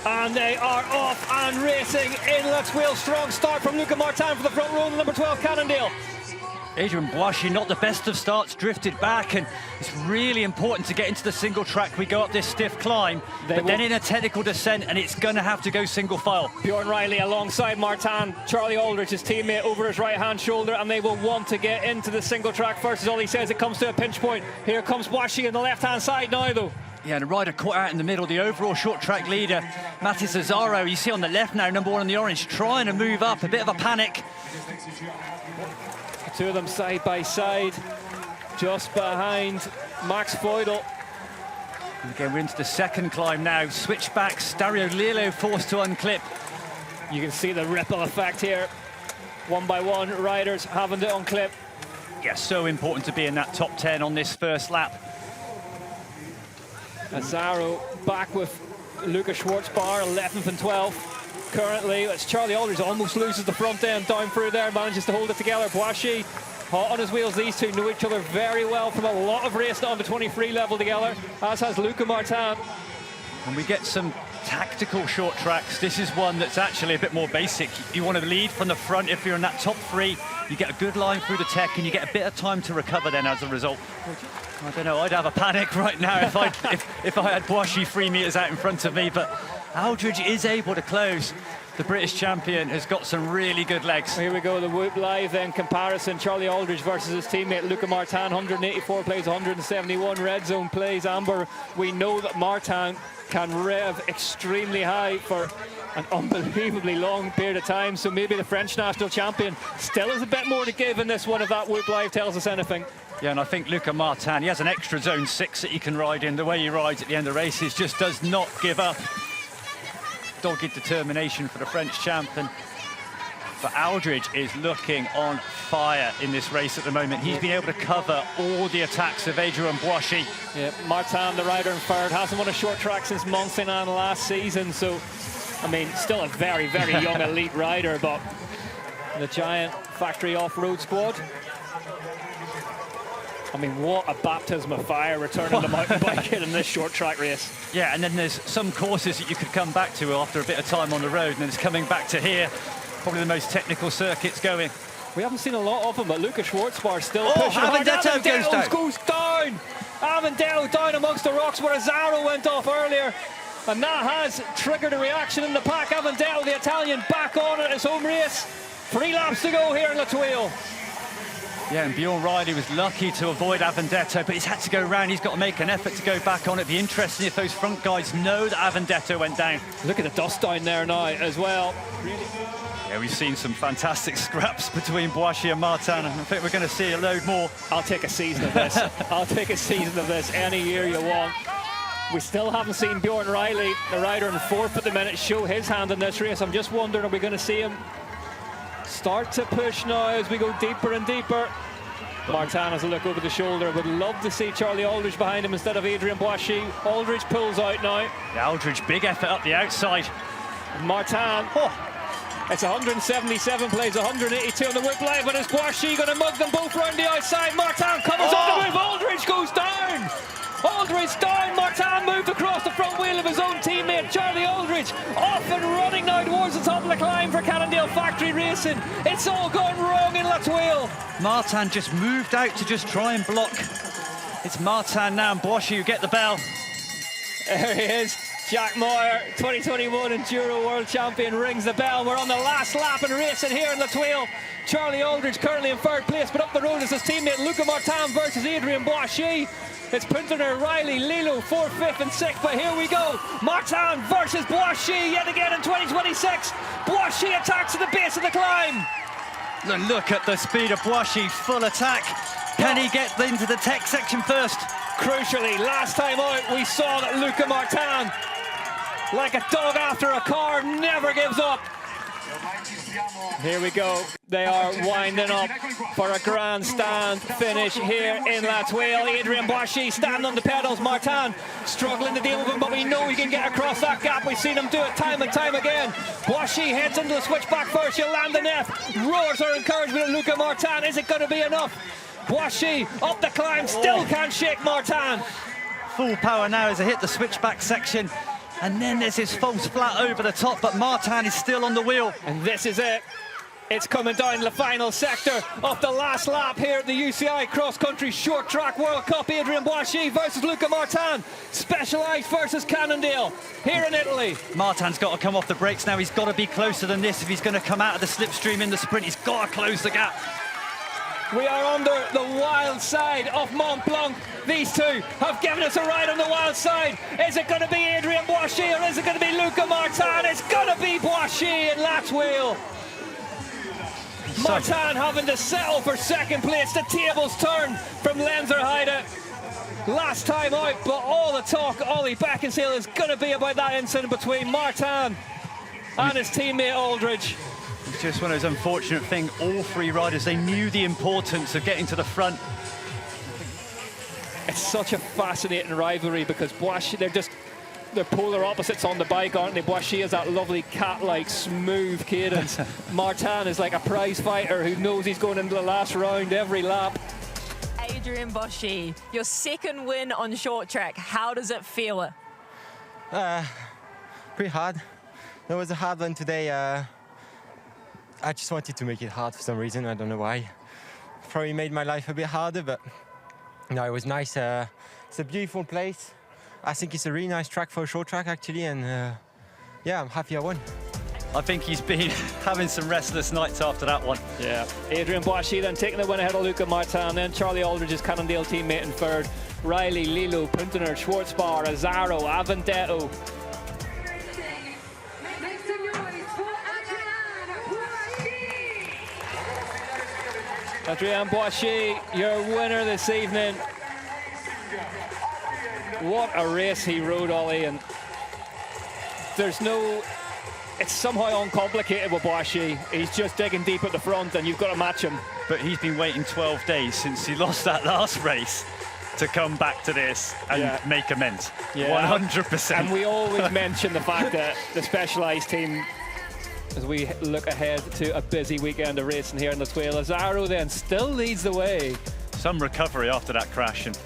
And they are off and racing in La Thuile. Strong start from Luca Martin for the front row, the number 12 Cannondale. Adrian Boissy, not the best of starts, drifted back, and it's really important to get into the single track. We go up this stiff climb, but then in a technical descent, and it's going to have to go single file. Bjorn Riley alongside Martin, Charlie Aldridge, his teammate, over his right-hand shoulder, and they will want to get into the single track first, as Ollie says. It comes to a pinch point. Here comes Boissy on the left-hand side now, though. Yeah, and a rider caught out in the middle, the overall short track leader, Mattis Azaro. You see on the left now, number 1 in the orange, trying to move up, a bit of a panic. The two of them side by side, just behind Max Thuile. And again, we're into the second climb now. Switchbacks, Dario Lillo forced to unclip. You can see the ripple effect here. One by one, riders having to unclip. Yeah, so important to be in that top 10 on this first lap. Azaro back with Luca Schwarzbar, 11th and 12th. Currently, it's Charlie Aldridge almost loses the front end down through there, manages to hold it together. Boissy hot on his wheels. These two know each other very well from a lot of racing on the 23 level together, as has Luca Martin. And we get some tactical short tracks. This is one that's actually a bit more basic. You want to lead from the front. If you're in that top 3, you get a good line through the tech, and you get a bit of time to recover then as a result. I don't know, I'd have a panic right now if I had Boissy 3 meters out in front of me, but Aldridge is able to close. The British champion has got some really good legs. Here we go, the Whoop Live then comparison. Charlie Aldridge versus his teammate Luca Martin. 184 plays, 171 red zone plays. Amber, we know that Martin can rev extremely high for an unbelievably long period of time, so maybe the French national champion still has a bit more to give in this one if that Whoop Live tells us anything. Yeah, and I think Luca Martin, he has an extra zone 6 that he can ride in. The way he rides at the end of races just does not give up. Dogged determination for the French champion. But Aldridge is looking on fire in this race at the moment. He's been able to cover all the attacks of Adrian Boissy. Yeah, Martin, the rider in third, hasn't won a short track since Mont-Saint-Anne last season, so, I mean, still a very, very young elite rider, but the giant factory off-road squad. I mean, what a baptism of fire returning to mountain biking in this short track race. Yeah, and then there's some courses that you could come back to after a bit of time on the road, and then it's coming back to here. Probably the most technical circuits going. We haven't seen a lot of them, but Luca Schwarzbar still pushing hard. Avendetto goes down. Avendetto down amongst the rocks where Azaro went off earlier. And that has triggered a reaction in the pack. Avendetto, the Italian, back on at his home race. 3 laps to go here in La Thuile. Yeah, and Bjorn Riley was lucky to avoid Avendetto, but he's had to go round. He's got to make an effort to go back on. It'd be interesting if those front guys know that Avendetto went down. Look at the dust down there now as well. Really? Yeah, we've seen some fantastic scraps between Boissy and Martin, and I think we're going to see a load more. I'll take a season of this. I'll take a season of this any year you want. We still haven't seen Bjorn Riley, the rider in 4th at the minute, show his hand in this race. I'm just wondering, are we going to see him start to push now as we go deeper and deeper? Martin has a look over the shoulder. Would love to see Charlie Aldridge behind him instead of Adrian Boissy. Aldridge pulls out now. Yeah, Aldridge, big effort up the outside. Martin, it's 177 plays, 182 on the Whoop Live, but is Boissy going to mug them both round the outside? Martin comes on the move, Aldridge goes down! Aldridge down, Martin moved across the front wheel of his own teammate, Charlie Aldridge, off and running now towards the top of the climb for Cannondale Factory Racing. It's all gone wrong in La Thuile. Martin just moved out to just try and block. It's Martin now and Boissy who get the bell. There he is. Jack Moyer, 2021 Enduro World Champion, rings the bell. We're on the last lap and racing here in La Thuile. Charlie Aldridge currently in 3rd place, but up the road is his teammate Luca Martin versus Adrian Boissy. It's Puntner, Riley, Lillo, 4th, 5th and 6th, but here we go. Martin versus Boissy yet again in 2026. Boissy attacks at the base of the climb. Look at the speed of Boissy, full attack. Can he get into the tech section first? Crucially, last time out we saw that Luca Martin, like a dog after a car, never gives up. Here we go. They are winding up for a grandstand finish here in La Thuile. Adrian Boissy standing on the pedals. Martin struggling to deal with him, but we know he can get across that gap. We've seen him do it time and time again. Boissy heads into the switchback first. He'll land the net. Roars her encouragement at Luca Martin. Is it going to be enough? Boissy up the climb, still can't shake Martin. Full power now as they hit the switchback section. And then there's this false flat over the top, but Martin is still on the wheel. And this is it. It's coming down the final sector of the last lap here at the UCI Cross Country Short Track World Cup. Adrien Boissy versus Luca Martin. Specialized versus Cannondale here in Italy. Martin's got to come off the brakes now. He's got to be closer than this if he's going to come out of the slipstream in the sprint. He's got to close the gap. We are under the wild side of Mont Blanc. These two have given us a ride on the wild side. Is it going to be Adrien Boissy or is it going to be Luca Martin? It's going to be Boissy in last wheel. Martin having to settle for second place. The tables turn from Lenzerheide. Last time out, but all the talk, Ollie Beckinsale, is going to be about that incident between Martin and his teammate Aldridge. It's just one of those unfortunate things. All three riders, they knew the importance of getting to the front. It's such a fascinating rivalry because Boissy, they're polar opposites on the bike, aren't they? Boissy is that lovely cat-like smooth cadence. Martin is like a prize fighter who knows he's going into the last round every lap. Adrien Boissy, your second win on short track. How does it feel? Pretty hard. That was a hard one today. I just wanted to make it hard for some reason. I don't know why. Probably made my life a bit harder, but no, it was nice. It's a beautiful place. I think it's a really nice track for a short track, actually, and yeah, I'm happy I won. I think he's been having some restless nights after that one. Yeah. Adrien Boissy then taking the win ahead of Luca Martin, then Charlie Aldridge's Cannondale teammate in third, Riley, Lilo, Puntener, Schwarzbar, Azzaro, Avendetto. Adrien Boissy, your winner this evening. What a race he rode, Ollie, and there's no, it's somehow uncomplicated with Boissy. He's just digging deep at the front and you've got to match him. But he's been waiting 12 days since he lost that last race to come back to this and make amends. 100%. And we always mention the fact that the Specialized team, as we look ahead to a busy weekend of racing here in the Thuile, Azzaro then still leads the way. Some recovery after that crash. And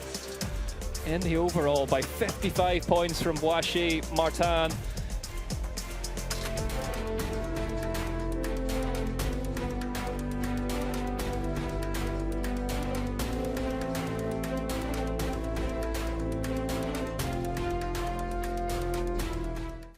in the overall by 55 points from Boissy. Martin